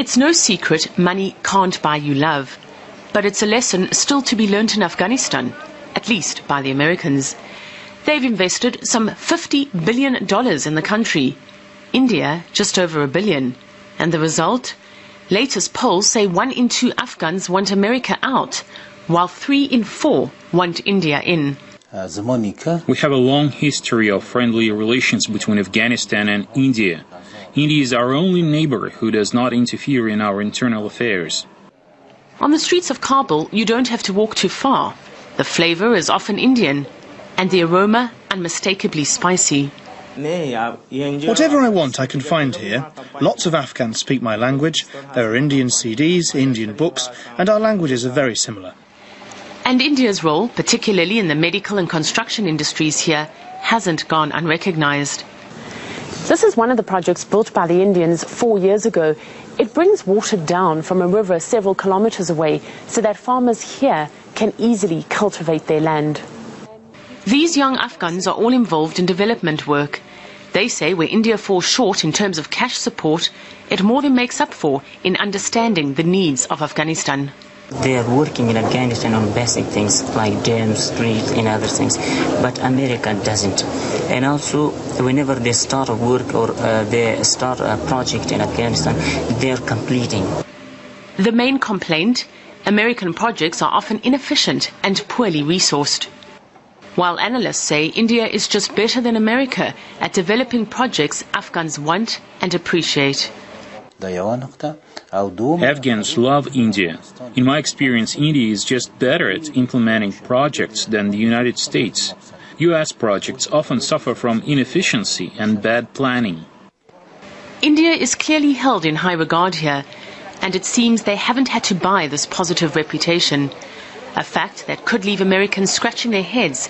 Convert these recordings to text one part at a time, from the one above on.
It's no secret money can't buy you love, but it's a lesson still to be learnt in Afghanistan, at least by the Americans. They've invested some $50 billion in the country. India, just over $1 billion. And the result? Latest polls say 1 in 2 Afghans want America out, while 3 in 4 want India in. We have a long history of friendly relations between Afghanistan and India. India is our only neighbor who does not interfere in our internal affairs. On the streets of Kabul, you don't have to walk too far. The flavor is often Indian, and the aroma unmistakably spicy. Whatever I want I can find here. Lots of Afghans speak my language. There are Indian CDs, Indian books, and our languages are very similar. And India's role, particularly in the medical and construction industries here, hasn't gone unrecognized. This is one of the projects built by the Indians 4 years ago. It brings water down from a river several kilometers away so that farmers here can easily cultivate their land. These young Afghans are all involved in development work. They say where India falls short in terms of cash support, it more than makes up for in understanding the needs of Afghanistan. They are working in Afghanistan on basic things like dams, streets and other things, but America doesn't. And also, whenever they start a work or they start a project in Afghanistan, they are completing. The main complaint, American projects are often inefficient and poorly resourced. While analysts say India is just better than America at developing projects Afghans want and appreciate. Afghans love India. In my experience, India is just better at implementing projects than the United States. US projects often suffer from inefficiency and bad planning. India is clearly held in high regard here, and it seems they haven't had to buy this positive reputation, a fact that could leave Americans scratching their heads.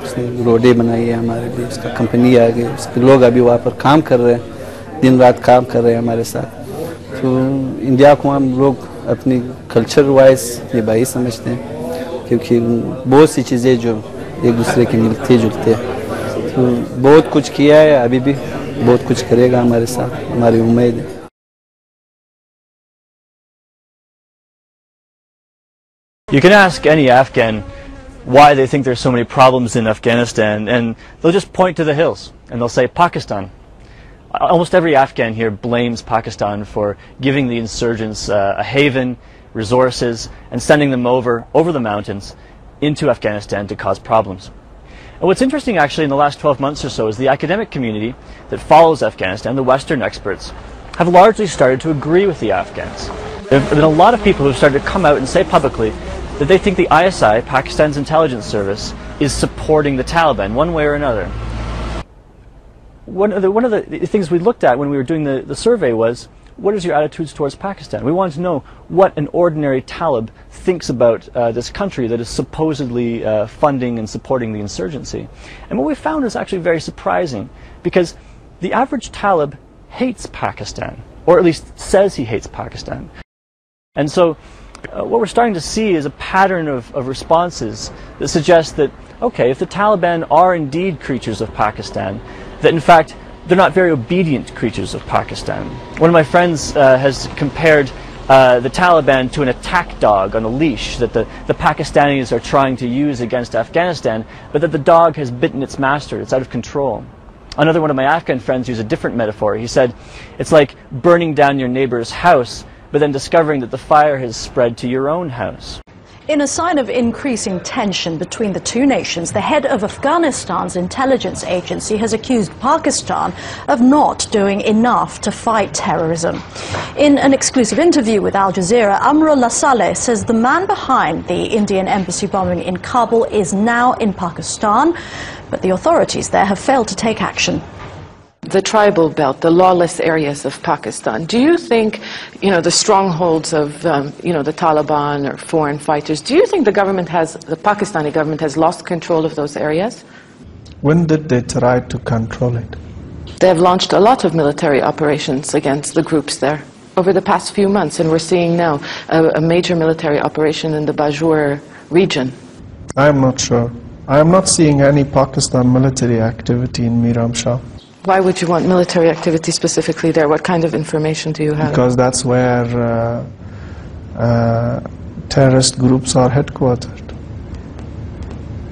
उसने रोडें बनाई है हमारे लिए, उसका company आ गई, उसके लोग अभी वहाँ पर काम कर रहे हैं, दिन रात काम कर रहे हैं हमारे साथ. तो इंडिया को हम लोग अपनी कल्चर वाइज ये भाई समझते हैं, क्योंकि बहुत सी चीज़ें जो एक दूसरे के मिलते जुलते हैं. तो बहुत कुछ किया है, अभी भी बहुत कुछ करेगा हमारे साथ, हमारी उम्मीद है. You can ask any Afghan why they think there's so many problems in Afghanistan, and they'll just point to the hills and they'll say Pakistan. Almost every Afghan here blames Pakistan for giving the insurgents a haven, resources, and sending them over the mountains into Afghanistan to cause problems. And what's interesting actually in the last 12 months or so is the academic community that follows Afghanistan, the Western experts, have largely started to agree with the Afghans. There have been a lot of people who have started to come out and say publicly that they think the ISI, Pakistan's intelligence service, is supporting the Taliban one way or another. One of the things we looked at when we were doing the survey was, what is your attitudes towards Pakistan? We wanted to know what an ordinary Talib thinks about this country that is supposedly funding and supporting the insurgency. And what we found is actually very surprising, because the average Talib hates Pakistan, or at least says he hates Pakistan. And so what we're starting to see is a pattern of responses that suggest that, okay, if the Taliban are indeed creatures of Pakistan, that in fact they're not very obedient creatures of Pakistan. One of my friends has compared the Taliban to an attack dog on a leash that the Pakistanis are trying to use against Afghanistan, but that the dog has bitten its master, it's out of control. Another one of my Afghan friends used a different metaphor. He said, it's like burning down your neighbor's house, but then discovering that the fire has spread to your own house. In a sign of increasing tension between the two nations, the head of Afghanistan's intelligence agency has accused Pakistan of not doing enough to fight terrorism. In an exclusive interview with Al Jazeera, Amrullah Saleh says the man behind the Indian embassy bombing in Kabul is now in Pakistan, but the authorities there have failed to take action. The tribal belt, the lawless areas of Pakistan, do you think, the strongholds of, the Taliban or foreign fighters, do you think the Pakistani government has lost control of those areas? When did they try to control it? They have launched a lot of military operations against the groups there over the past few months, and we're seeing now a major military operation in the Bajur region. I'm not sure. I am not seeing any Pakistan military activity in Miram Shah. Why would you want military activity specifically there? What kind of information do you have? Because that's where terrorist groups are headquartered.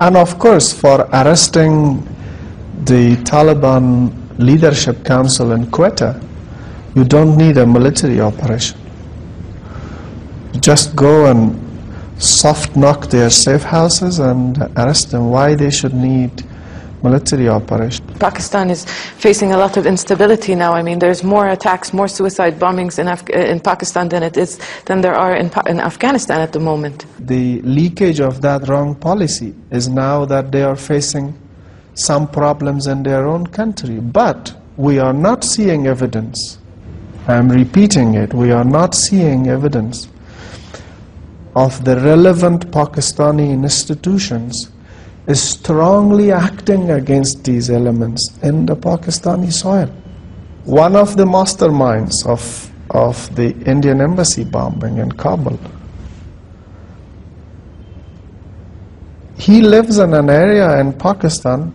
And of course, for arresting the Taliban Leadership Council in Quetta, you don't need a military operation. You just go and soft knock their safe houses and arrest them. Why they should need military operation? Pakistan is facing a lot of instability now. I mean, there's more attacks, more suicide bombings in Pakistan than there are in Afghanistan at the moment. The leakage of that wrong policy is now that they are facing some problems in their own country. But we are not seeing evidence. I'm repeating it. We are not seeing evidence of the relevant Pakistani institutions is strongly acting against these elements in the Pakistani soil. One of the masterminds of the Indian embassy bombing in Kabul, he lives in an area in Pakistan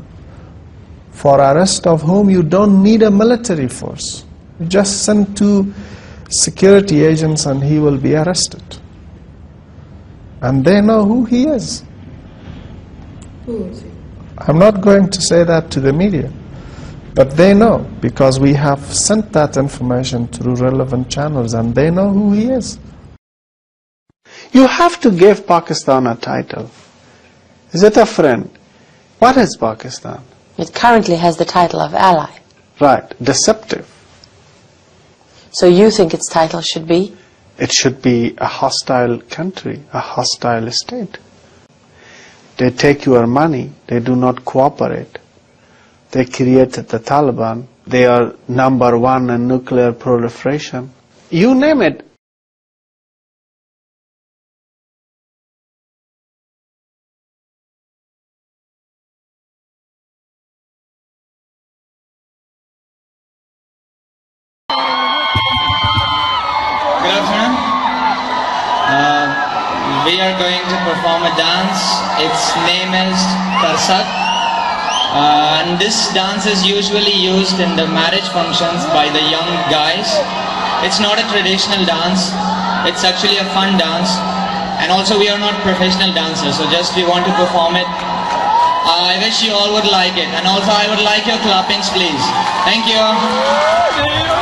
for arrest of whom you don't need a military force. You just send 2 security agents and he will be arrested. And they know who he is. Who is he? I'm not going to say that to the media, but they know, because we have sent that information through relevant channels and they know who he is. You have to give Pakistan a title. Is it a friend? What is Pakistan? It currently has the title of ally. Right, deceptive. So you think its title should be? It should be a hostile country, a hostile state. They take your money, they do not cooperate. They created the Taliban. They are #1 in nuclear proliferation. You name it. Good afternoon. We are going to perform a dance. Its name is Tarsak. And this dance is usually used in the marriage functions by the young guys. It's not a traditional dance. It's actually a fun dance. And also we are not professional dancers, so just we want to perform it. I wish you all would like it. And also I would like your clappings, please. Thank you.